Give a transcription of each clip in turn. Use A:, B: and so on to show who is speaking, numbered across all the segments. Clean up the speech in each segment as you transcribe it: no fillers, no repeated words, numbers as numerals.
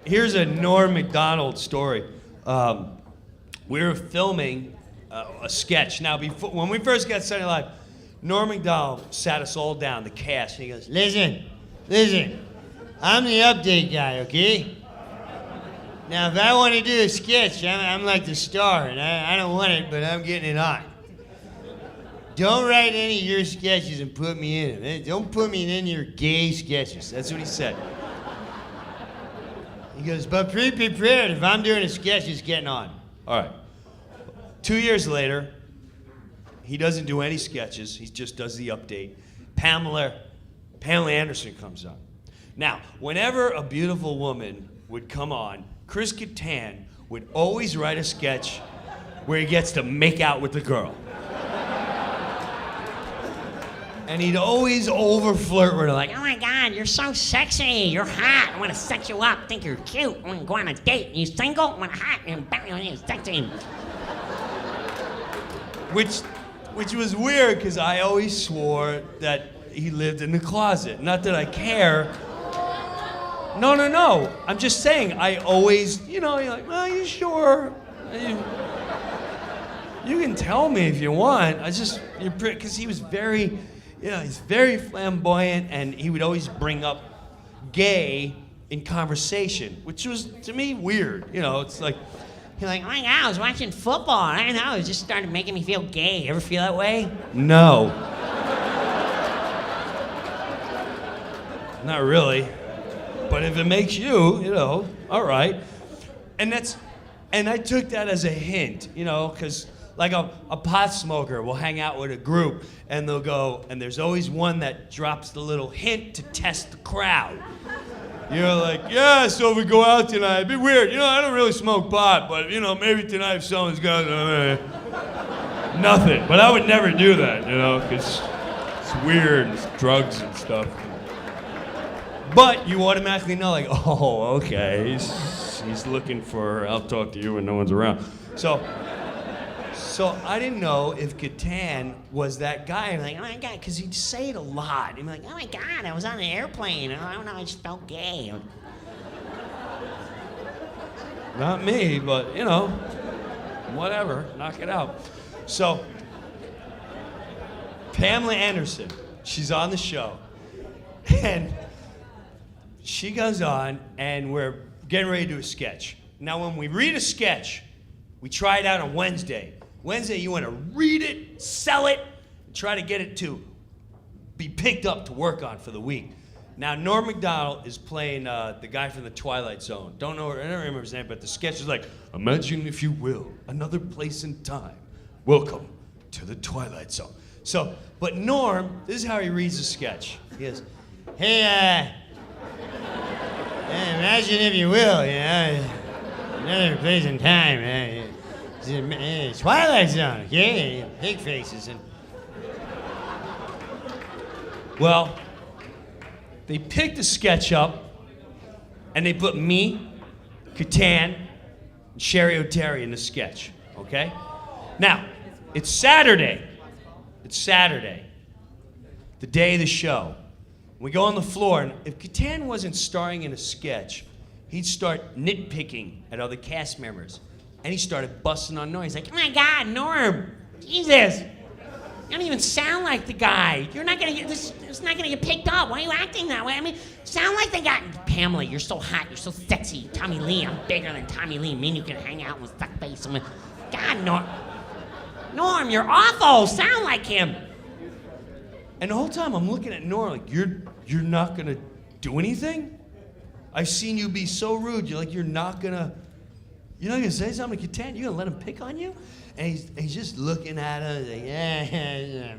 A: Here's a Norm Macdonald story. We were filming a sketch. Now, when we first got Saturday Night Live, Norm Macdonald sat us all down, the cast, and he goes, listen, I'm the update guy, okay? Now, if I want to do a sketch, I'm like the star, and I don't want it, but I'm getting it on. Don't write any of your sketches and put me in them. Don't put me in any of your gay sketches. That's what he said. He goes, but be prepared. If I'm doing a sketch, it's getting on. All right. 2 years later, he doesn't do any sketches. He just does the update. Pamela Anderson comes on. Now, whenever a beautiful woman would come on, Chris Kattan would always write a sketch where he gets to make out with the girl. And he'd always over-flirt with her, like, oh my God, you're so sexy, you're hot, I want to set you up, think you're cute, I want to go on a date, you single, I want to hot, you're sexy. Which was weird, because I always swore that he lived in the closet. Not that I care. No, I'm just saying, I always, you're like, well, you sure? You can tell me if you want, because he was very, he's very flamboyant, and he would always bring up gay in conversation, which was, to me, weird. It's like, you're like, oh my God, I was watching football, and I don't know, it just started making me feel gay. You ever feel that way? No. Not really. But if it makes you, all right. And I took that as a hint, because like a pot smoker will hang out with a group and they'll go, and there's always one that drops the little hint to test the crowd. Like, yeah, so if we go out tonight, it'd be weird. I don't really smoke pot, but, maybe tonight if someone's got nothing. But I would never do that, because it's weird, it's drugs and stuff. But you automatically know, like, oh, okay, he's looking for, I'll talk to you when no one's around. So I didn't know if Kattan was that guy. I'm like, oh my God, because he'd say it a lot. He'd be like, oh my God, I was on an airplane. I don't know, I just felt gay. Not me, but, whatever, knock it out. So, Pamela Anderson, she's on the show. And she goes on, and we're getting ready to do a sketch. Now, when we read a sketch, we try it out on Wednesday. Wednesday, you want to read it, sell it, and try to get it to be picked up to work on for the week. Now, Norm Macdonald is playing the guy from the Twilight Zone. I don't remember his name, but the sketch is like, imagine, if you will, another place and time. Welcome to the Twilight Zone. So, but Norm, this is how he reads the sketch. He goes, hey, imagine, if you will, another place and time. Twilight Zone, okay? Pig faces. Well, they picked the sketch up, and they put me, Kattan, and Sherry O'Terry in the sketch, okay? Now, it's Saturday. The day of the show. We go on the floor, and if Kattan wasn't starring in a sketch, he'd start nitpicking at other cast members. And he started busting on Norm. He's like, oh my God, Norm, Jesus, you don't even sound like the guy. You're not gonna get this. It's not gonna get picked up. Why are you acting that way? I mean, sound like the guy. Pamela, you're so hot. You're so sexy. Tommy Lee, I'm bigger than Tommy Lee. Me and you can hang out with stuck face. God, Norm, you're awful. Sound like him. And the whole time I'm looking at Norm like, you're not gonna do anything? I've seen you be so rude. You're not gonna say something to Kattan? You're gonna let him pick on you? And he's just looking at her like, yeah.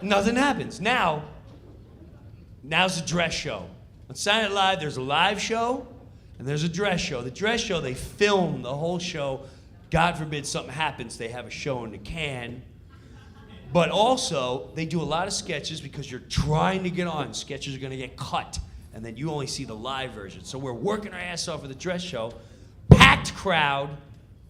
A: Nothing happens. Now's the dress show. On Saturday Night Live, there's a live show and there's a dress show. The dress show, they film the whole show. God forbid something happens, they have a show in the can. But also, they do a lot of sketches because you're trying to get on. Sketches are gonna get cut, and then you only see the live version. So we're working our ass off for the dress show. Packed crowd,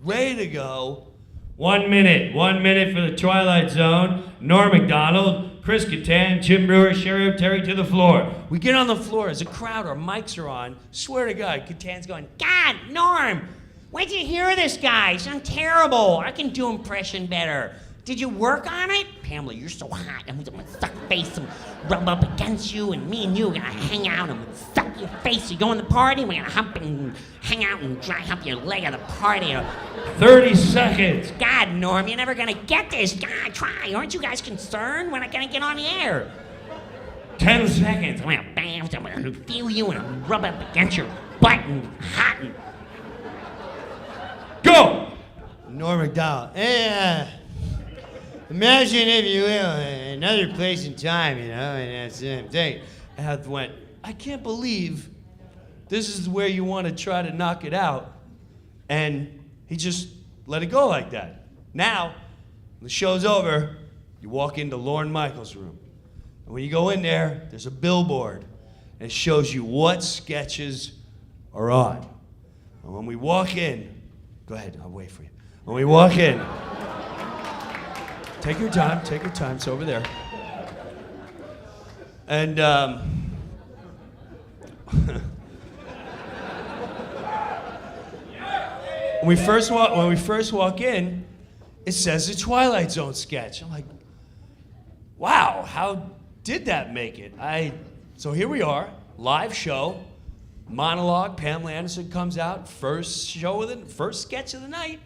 A: ready to go. 1 minute for the Twilight Zone. Norm Macdonald,
B: Chris Kattan, Jim Brewer, Sheriff Terry to the floor.
A: We get on the floor. As a crowd, our mics are on. Swear to God, Kattan's going, God, Norm, where'd you hear this guy? You sound terrible. I can do impression better. Did you work on it? Pamela, you're so hot. I'm gonna suck your face and rub up against you, and me and you are gonna hang out and suck your face. You go in the party, we're gonna hump and hang out and dry hump your leg at the party.
B: 30 seconds.
A: God, Norm, you're never gonna get this. God, try. Aren't you guys concerned? We're not gonna get on the air.
B: 10 seconds.
A: I'm gonna bam, I'm gonna feel you and I'll rub up against your butt and hot and...
B: Go!
C: Norm MacDonald. Hey, imagine, if you will, another place and time, you know, and that's the thing.
A: And I went, I can't believe this is where you want to try to knock it out. And he just let it go like that. Now, the show's over, you walk into Lorne Michaels' room. And when you go in there, there's a billboard. And it shows you what sketches are on. And when we walk in, go ahead, I'll wait for you. When we walk in, take your time, it's over there. And when we first walk in, it says the Twilight Zone sketch. I'm like, wow, how did that make it? So here we are, live show, monologue. Pamela Anderson comes out, first sketch of the night.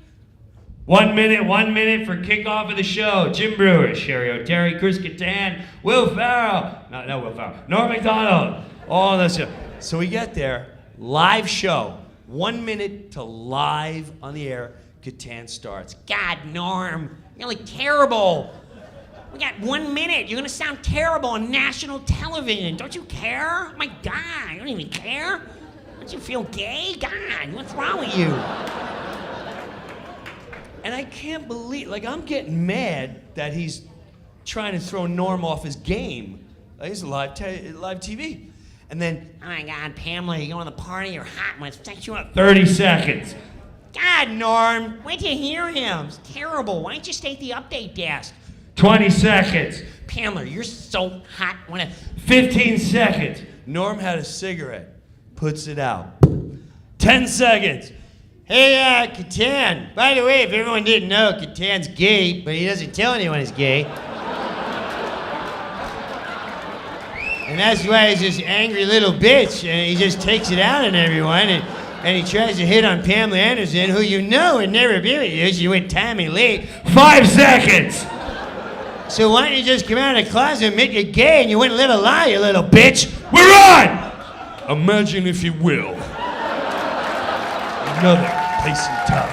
B: 1 minute for kickoff of the show. Jim Brewer, Sherry O'Terry, Chris Kattan, Will Ferrell, not Will Ferrell, Norm MacDonald, all this stuff.
A: So we get there, live show, 1 minute to live on the air. Kattan starts. God, Norm, you're like terrible. We got 1 minute. You're gonna sound terrible on national television. Don't you care? Oh my God, you don't even care? Don't you feel gay? God, what's wrong with you? And I can't believe, like, I'm getting mad that he's trying to throw Norm off his game. Like, he's live TV. And then, oh my God, Pamela, you going to the party, you're hot, I'm gonna sex you up.
B: 30 seconds.
A: God, Norm, where'd you hear him? It's terrible. Why don't you stay at the update desk?
B: 20 seconds.
A: Pamela, you're so hot.
B: 15 seconds.
A: Norm had a cigarette, puts it out. 10 seconds.
C: Hey, Kattan. By the way, if everyone didn't know, Kattan's gay, but he doesn't tell anyone he's gay. And that's why he's this angry little bitch, and he just takes it out on everyone, and he tries to hit on Pamela Anderson, who you know would never be with you. She went timely late.
B: 5 seconds.
C: So why don't you just come out of the closet and admit you're gay and you wouldn't live a lie, you little bitch?
B: We're on! Imagine, if you will, another place and time.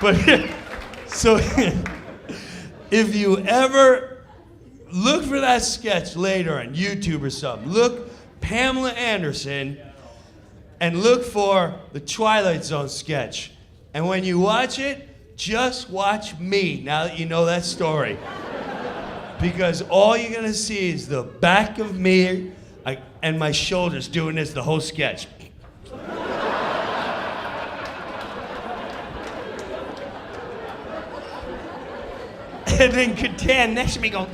A: But, so, if you ever look for that sketch later on YouTube or something, look Pamela Anderson and look for the Twilight Zone sketch. And when you watch it, just watch me now that you know that story. Because all you're gonna see is the back of me and my shoulders doing this the whole sketch. And then Kattan next to me going,